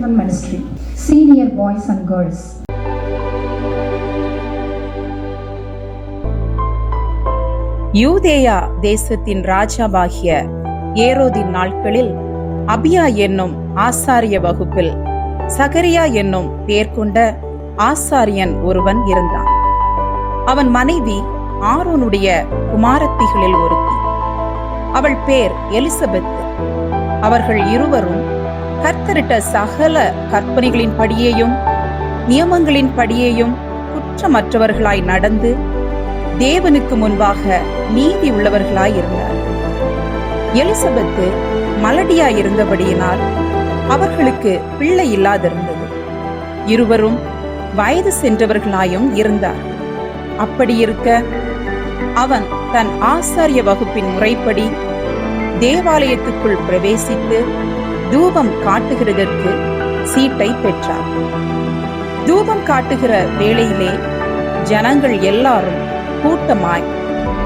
Children Ministry, Senior Boys and Girls. யூதேயா தேசத்தின் ராஜாவாகிய ஏரோதின் நாட்களில் அபியா என்னும் ஆசாரிய வகுப்பில் சகரியா என்னும் பெயர் கொண்ட ஆசாரியன் ஒருவன் இருந்தான். அவன் மனைவி ஆரோனுடைய குமாரத்திகளில் ஒருத்தி. அவள் பேர் எலிசபெத். அவர்கள் இருவரும் கர்த்தரிட்ட சகல கற்பனைகளின் படியேயும் நியமங்களின் படியேயும் குற்றமற்றவர்களாய் நடந்து தேவனுக்கு முன்பாக நீதி உள்ளவர்களாய் இருந்தார். எலிசபெத்து மலடியாய் இருந்தபடியினால் அவர்களுக்கு பிள்ளை இல்லாதிருந்தது. இருவரும் வயது சென்றவர்களாயும் இருந்தார். அப்படி இருக்க அவன் தன் ஆசாரிய வகுப்பின் முறைப்படி தேவாலயத்துக்குள் பிரவேசித்து தூபம் காட்டுகிறதற்கு சீட்டை பெற்றார். தூபம் காட்டுகிற வேளையிலே ஜனங்கள் எல்லாரும் கூட்டமாய்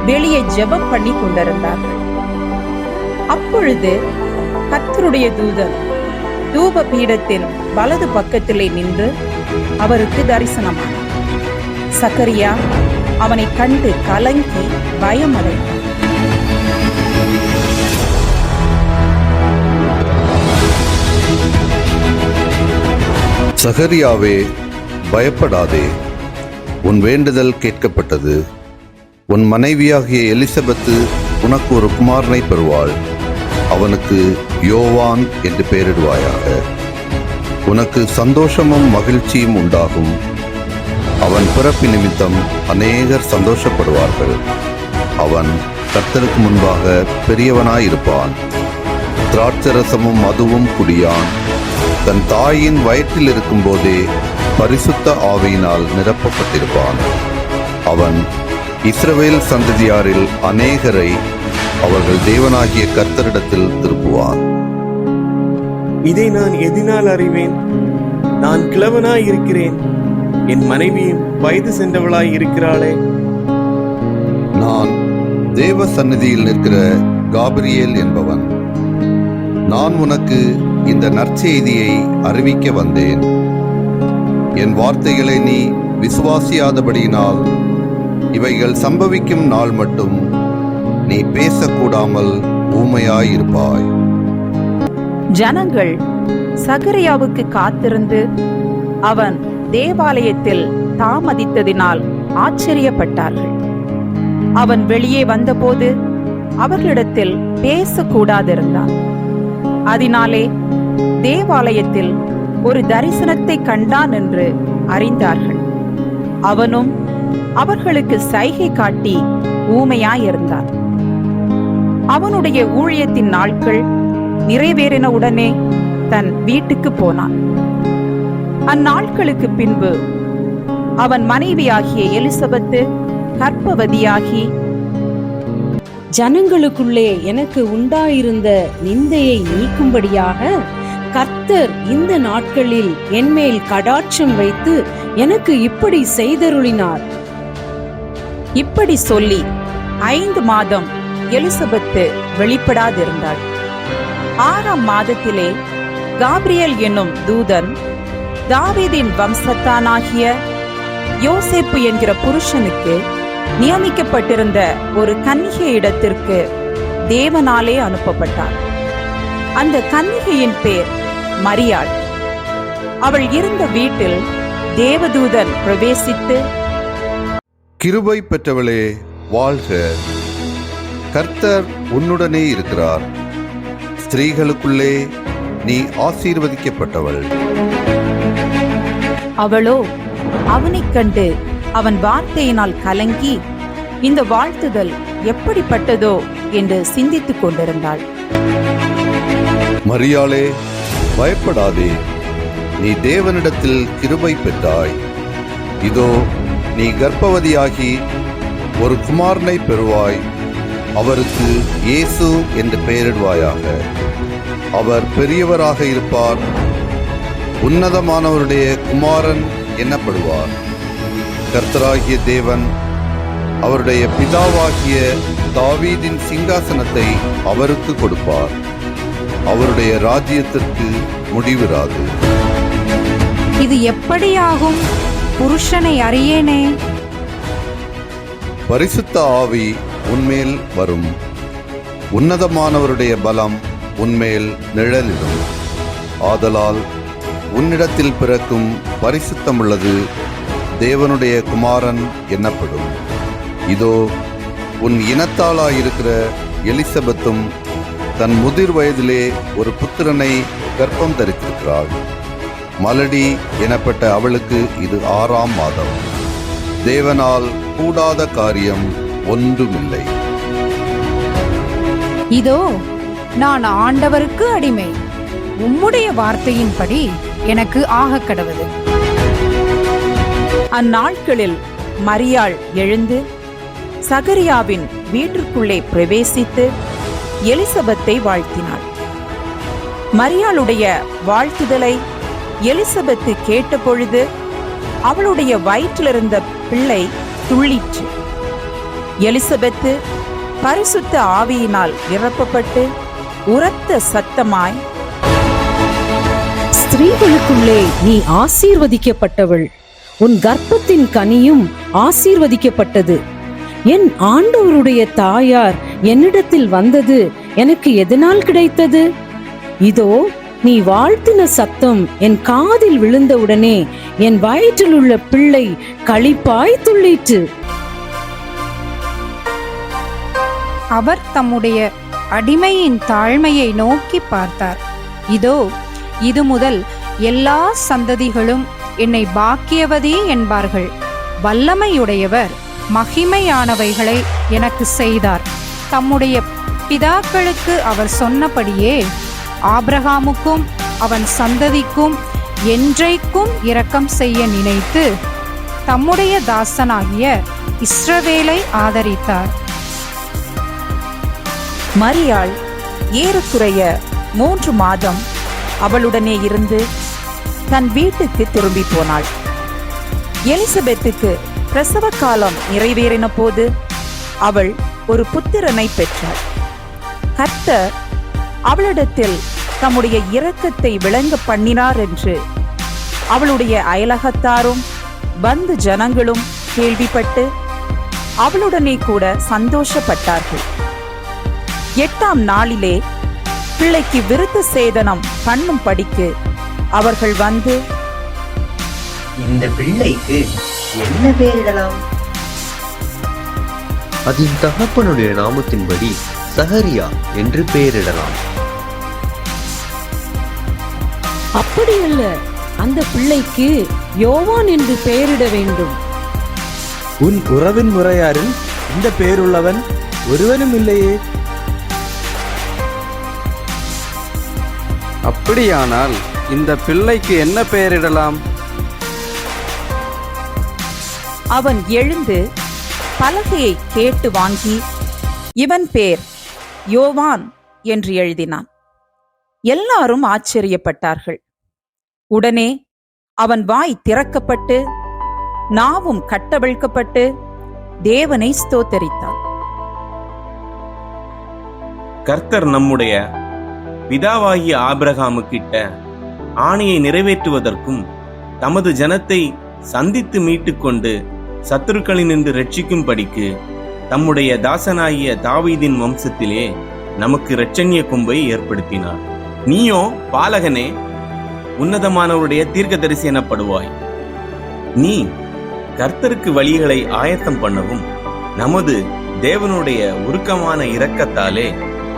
வெளியே ஜெபம் பண்ணி கொண்டிருந்தார்கள். அப்பொழுது கர்த்தருடைய தூதன் தூப பீடத்தின் வலது பக்கத்திலே நின்று அவருக்கு தரிசனமானார். சகரியா அவனை கண்டு கலங்கி பயமடைந்தார். சகரியாவே, பயப்படாதே, உன் வேண்டுதல் கேட்கப்பட்டது. உன் மனைவியாகிய எலிசபெத்து உனக்கு ஒரு குமாரனை பெறுவாள். அவனுக்கு யோவான் என்று பெயரிடுவாயாக. உனக்கு சந்தோஷமும் மகிழ்ச்சியும் உண்டாகும். அவன் பிறப்பு நிமித்தம் அநேகர் சந்தோஷப்படுவார்கள். அவன் கர்த்தருக்கு முன்பாக பெரியவனாயிருப்பான். திராட்சரசமும் மதுவும் குடியான். தன் தாயின் வயிற்றில் இருக்கும் போதே பரிசுத்த ஆவியினால் நிரப்பப்பட்டிருப்பான். அவன் இஸ்ரவேல் சந்ததியாரில் அநேகரை அவர்கள் தேவனாகிய கர்த்தரிடத்தில் திருப்புவான். இதை நான் எதினால் அறிவேன்? நான் கிழவனாய் இருக்கிறேன், என் மனைவியும் வயது சென்றவளாய் இருக்கிறாளே. நான் தேவ சந்நிதியில் நிற்கிற காபிரியேல் என்பவன். நான் உனக்கு இந்த நற்செய்தியை அறிவிக்க வந்தேன். என் வார்த்தைகளை நீ விசுவாசியாதபடியினால் இவைகள் சம்பவிக்கும் நாள் மட்டும் நீ பேசக்கூடாமல் ஊமையாயிருப்பாய். ஜனங்கள் சகரியாவுக்கு காத்திருந்து அவன் தேவாலயத்தில் தாமதித்ததினால் ஆச்சரியப்பட்டார்கள். அவன் வெளியே வந்தபோது அவர்களிடத்தில் பேசக்கூடாதிருந்தான். அதனாலே தேவாலயத்தில் ஒரு தரிசனத்தை கண்டான் என்று அறிந்தார்கள். அவனும் அவர்களுக்கு சைகை காட்டி ஊமையாயிருந்தான். அவனுடைய ஊழியத்தின் நாட்கள் நிறைவேறின உடனே தன் வீட்டுக்கு போனான். அந்நாட்களுக்கு பின்பு அவன் மனைவியாகிய எலிசபெத்து கர்ப்பவதியாகி, ஜனங்களுக்குள்ளே எனக்கு உண்டாயிருந்த நிந்தையை நீக்கும்படியாக கர்த்தர் இந்த நாட்களில் என்மேல் கடாட்சம் வைத்து எனக்கு இப்படி செய்தருளினார். இப்படி சொல்லி 5 மாதம் எலிசபெத்து வெளிப்படாதிருந்தாள். 6ஆம் மாதத்திலே காபிரியேல் என்னும் தூதன் தாவீதின் வம்சத்தானாகிய யோசேப்பு என்கிற புருஷனுக்கு நியமிக்கப்பட்டிருந்த ஒரு கன்னிகை இடத்திற்கு தேவனாலே அனுப்பப்பட்டார். அந்த கன்னிகையின் பேர் மரியாள். அவள் இருந்த வீட்டில் தேவதூதன் பிரவேசித்து, கிருபை பெற்றவளே வாழ்க, கர்த்தர் உன்னுடனே இருக்கிறார். ஸ்திரீகளுக்குள்ளே நீ ஆசீர்வதிக்கப்பட்டவள். அவளோ அவனைக் கண்டு அவன் வார்த்தையினால் கலங்கி இந்த வாழ்த்துதல் எப்படிப்பட்டதோ என்று சிந்தித்துக் கொண்டிருந்தாள். மரியாளே, பயப்படாதே, நீ தேவனிடத்தில் கிருபை பெற்றாய். இதோ நீ கர்ப்பவதியாகி ஒரு குமாரனை பெறுவாய். அவருக்கு இயேசு என்று பெயரிடுவாயாக. அவர் பெரியவராக இருப்பார். உன்னதமானவருடைய குமாரன் என்னப்படுவார். கர்த்தராகிய தேவன் அவருடைய பிதாவாகிய தாவீதின் சிங்காசனத்தை அவருக்கு கொடுப்பார். அவருடைய ராஜ்யத்திற்கு முடிவிராது. இது எப்படியாகும்? புருஷனை அறியேனே. பரிசுத்த ஆவி உன்மேல் வரும், உன்னதமானவருடைய பலம் உன்மேல் நிழலிடும். ஆதலால் உன்னிடத்தில் பிறக்கும் பரிசுத்தமுள்ளது தேவனுடைய குமாரன் என்னப்படும். இதோ உன் இனத்தாளாயிருக்கிற எலிசபெத்தும் தன் முதிர் வயதிலே ஒரு புத்திரனை கர்ப்பம் தரித்திருக்கிறாள். மலடி எனப்பட்ட அவளுக்கு இது 6ஆம் மாதம். தேவனால் கூடாத காரியம் ஒன்றுமில்லை. இதோ நான் ஆண்டவருக்கு அடிமை. உம்முடைய வார்த்தையின்படி எனக்கு ஆகக் கடவது. அந்நாட்களில் மரியாள் எழுந்து சகரியாவின் வீட்டிற்குள்ளே பிரவேசித்து எலிசபெத்தை வாழ்த்தினாள். மரியாளுடைய வாழ்த்துதலை எலிசபெத்து கேட்டபொழுது அவளுடைய வயிற்றிலிருந்த பிள்ளை துள்ளிற்று. எலிசபெத்து பரிசுத்த ஆவியினால் நிரப்பப்பட்டு உரத்த சத்தமாய், ஸ்திரீகளுக்குள்ளே நீ ஆசீர்வதிக்கப்பட்டவள், உன் கர்ப்பத்தின் கனியும் ஆசீர்வதிக்கப்பட்டது. என் ஆண்டவருடைய தாயார் என்னிடத்தில் வந்தது எனக்கு எதனால் கிடைத்தது? இதோ நீ வாழ்த்தின சத்தம் என் காதில் விழுந்தவுடனே என் வயிற்றில் உள்ள பிள்ளை களிப்பாய் துள்ளிற்று. அவர் தம்முடைய அடிமையின் தாழ்மையை நோக்கி பார்த்தார். இதோ இது முதல் எல்லா சந்ததிகளும் என்னை பாக்கியவதி என்பார்கள். வல்லமையுடையவர் மகிமையானவைகளை எனக்கு செய்தார். தம்முடைய பிதாக்களுக்கு அவர் சொன்னபடியே ஆபிரகாமுக்கும் அவன் சந்ததிக்கும் என்றைக்கும் இரக்கம் செய்ய நினைத்து தம்முடைய தாசனாகிய இஸ்ரவேலை ஆதரித்தார். மரியாள் ஏறக்குறைய 3 மாதம் அவளுடனே இருந்து தன் வீட்டுக்கு திரும்பி போனாள். எலிசபெத்துக்கு பிரசவ காலம் நிறைவேறின போது அவள் ஒரு புத்திரனை பெற்றாள். கர்த்தர் அவளிடத்தில் தம்முடைய இரக்கத்தை விளங்க பண்ணினார் என்று அவளுடைய அயலகத்தாரும் பந்து ஜனங்களும் கேள்விப்பட்டு அவளுடனே கூட சந்தோஷப்பட்டார்கள். 8ஆம் நாளிலே பிள்ளைக்கு விருத்த சேதனம் பண்ணும் படிக்கு அவர்கள் வந்து, இந்த பிள்ளைக்கு என்ன பெயரிடலாம்? அதன் தகப்பனுடைய நாமத்தின்படி சகரியா என்று பெயரிடலாம். அப்படியல்ல, அந்த பிள்ளைக்கு யோவான் என்று பெயரிட வேண்டும். உன் உறவின் முறையாரில் இந்த பெயருள்ளவன் ஒருவனும் இல்லையே. அப்படியானால் இந்த பிள்ளைக்கு என்ன பெயரிடலாம்? அவன் எழுந்து பலகையை கேட்டு வாங்கி இவன் பேர் யோவான் என்று எழுதினான். எல்லாரும் ஆச்சரியப்பட்டார்கள். உடனே அவன் வாய் திறக்கப்பட்டு நாவும் கட்டவிழ்க்கப்பட்டு தேவனை ஸ்தோத்தரித்தான். கர்த்தர் நம்முடைய பிதாவாகிய ஆபிரகாமுக்கிட்ட ஆணையை நிறைவேற்றுவதற்கும் தமது ஜனத்தை சந்தித்து மீட்டுக்கொண்டு சத்துருக்களினின்று ரட்சிக்கும்படிக்கு தம்முடைய தாசனாகிய தாவீதின் வம்சத்திலே நமக்கு இரட்சண்ய கொம்பை ஏற்படுத்தினார். நீயோ பாலகனே உன்னதமானவருடைய தீர்க்கதரிசி எனப்படுவாய். நீ கர்த்தருக்கு வழிகளை ஆயத்தம் பண்ணவும் நமது தேவனுடைய உருக்கமான இரக்கத்தாலே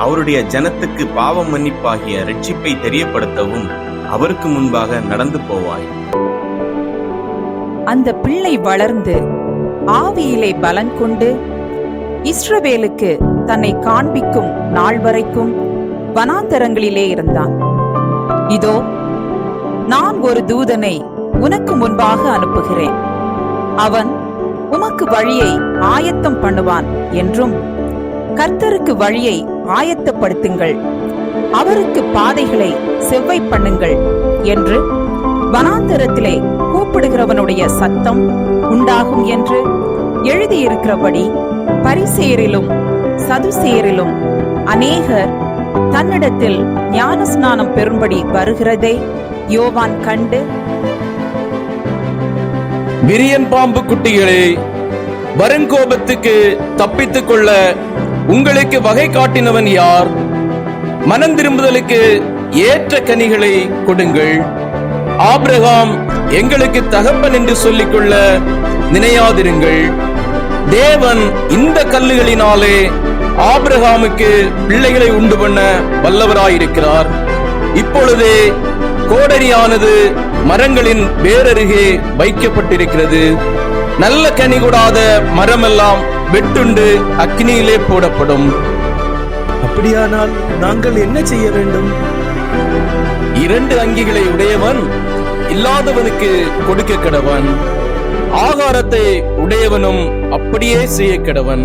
அவருடைய ஜனத்துக்கு பாவம் மன்னிப்பாகிய ரட்சிப்பை தெரியப்படுத்தவும் அவருக்கு முன்பாக நடந்து போவாய். அந்த பிள்ளை வளர்ந்து ஆவியிலே பலன் கொண்டு இஸ்ரவேலுக்கு தன்னை காண்பிக்கும் நாள் வரைக்கும் வனாந்தரங்களிலே இருந்தான். இதோ நான் ஒரு தூதனை உனக்கு முன்பாக அனுப்புகிறேன், அவன் உமக்கு வழியை ஆயத்தம் பண்ணுவான் என்றும், கர்த்தருக்கு வழியை ஆயத்தப்படுத்துங்கள், அவருக்கு பாதைகளை செவ்வை பண்ணுங்கள் என்று வனாந்தரத்திலே கூப்பிடுகிறவனுடைய சத்தம் உண்டாகும் என்று எழுதியிருக்கிறபடி பரிசேயரிலும் சதுசேயரிலும் அநேகர் தன்னிடத்தில் ஞானஸ்நானம் பெறும்படி வருகிறதை யோவான் கண்டு விரியன் பாம்பு குட்டிகளே, வருங்கோபத்துக்கு தப்பித்துக் கொள்ள உங்களுக்கு வகை காட்டினவன் யார்? மனம் திரும்புதலுக்கு ஏற்ற கனிகளை கொடுங்கள். ஆபிரகாம் எங்களுக்கு தகப்பன் என்று சொல்லிக் கொள்ள நினையாதிருங்கள். தேவன் இந்த கல்லுகளினாலே ஆபிரகாமுக்கு பிள்ளைகளை உண்டு பண்ண வல்லவராயிருக்கிறார். இப்பொழுதே கோடரியானது மரங்களின் வேரருகே வைக்கப்பட்டிருக்கிறது. நல்ல கனி கொடாத மரமெல்லாம் வெட்டுண்டு அக்னியிலே போடப்படும். அப்படியானால் நாங்கள் என்ன செய்ய வேண்டும்? 2 அங்கிகளை உடையவன் இல்லாதவனுக்கு கொடுக்க கடவன். ஆகாரத்தை உடையவனும் அப்படியே செய்ய கடவன்.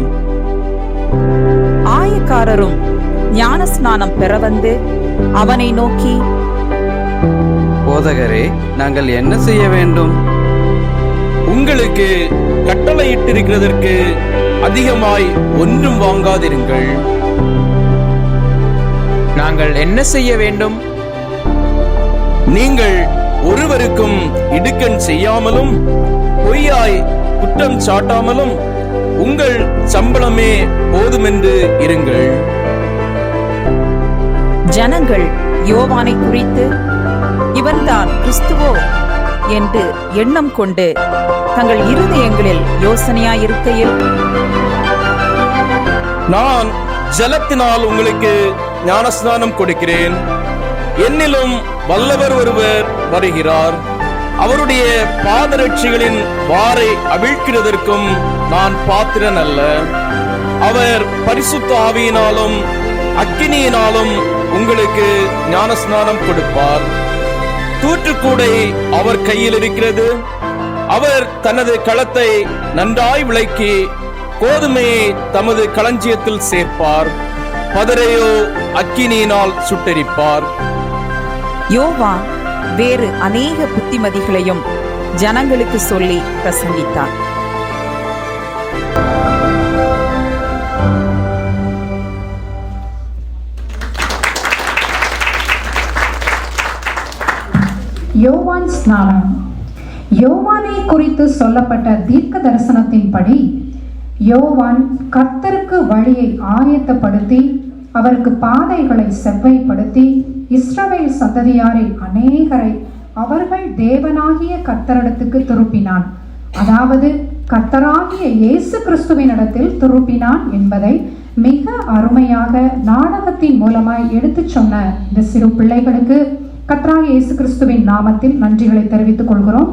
ஆயக்காரரும் ஞானஸ்நானம் பெற வந்து அவனை நோக்கி, போதகரே, நாங்கள் என்ன செய்ய வேண்டும்? உங்களுக்கு கட்டளையிட்டிருக்கிறதற்கு அதிகமாய் ஒன்றும் வாங்காதிருங்கள். நாங்கள் என்ன செய்ய வேண்டும்? நீங்கள் ஒருவருக்கும் இடுக்கண் செய்யாமலும் பொய்யாய் குற்றம் சாட்டாமலும் உங்கள் சம்பளமே போதுமென்று இருங்கள். ஜனங்கள் யோவானை குறித்து இவன்தான் கிறிஸ்துவோ என்று எண்ணம் கொண்டு தங்கள் இருதயங்களில் யோசனையாயிருக்கையில், நான் ஜலத்தினால் உங்களுக்கு ஞானஸ்நானம் கொடுக்கிறேன். என்னிலும் வல்லவர் ஒருவர் வருகிறார். அவருடைய பாதரட்சிகளின் வாரை அவிழ்க்கிறதற்கும் நான் பாத்திரன் அல்ல. அவர் பரிசுத்த ஆவியினாலும் அக்கினியினாலும் உங்களுக்கு ஞானஸ்நானம் கொடுப்பார். தூற்றுக்கூடை அவர் கையில் இருக்கிறது. அவர் தனது களத்தை நன்றாய் விளக்கி கோதுமையை தமது களஞ்சியத்தில் சேர்ப்பார். பதரையோ அக்கினியினால் சுட்டெரிப்பார். யோவான் வேறு அநேக புத்திமதிகளையும் ஜனங்களுக்கு சொல்லி பிரசங்கித்தார். யோவான் ஸ்நானம். யோவானை குறித்து சொல்லப்பட்ட தீர்க்க தரிசனத்தின்படி யோவான் கர்த்தருக்கு வழியை ஆயத்தப்படுத்தி அவருக்கு பாதைகளை செவ்வைப்படுத்தி இஸ்ரவேல் சந்ததியாரில் அநேகரை அவர்கள் தேவனாகிய கர்த்தரிடத்துக்கு திருப்பினான். அதாவது கர்த்தராகிய இயேசு கிறிஸ்துவினிடத்தில் திருப்பினான் என்பதை மிக அருமையாக நாடகத்தின் மூலமாய் எடுத்துச் சொன்ன இந்த சிறு பிள்ளைகளுக்கு கர்த்தராகிய இயேசு கிறிஸ்துவின் நாமத்தில் நன்றிகளை தெரிவித்துக் கொள்கிறோம்.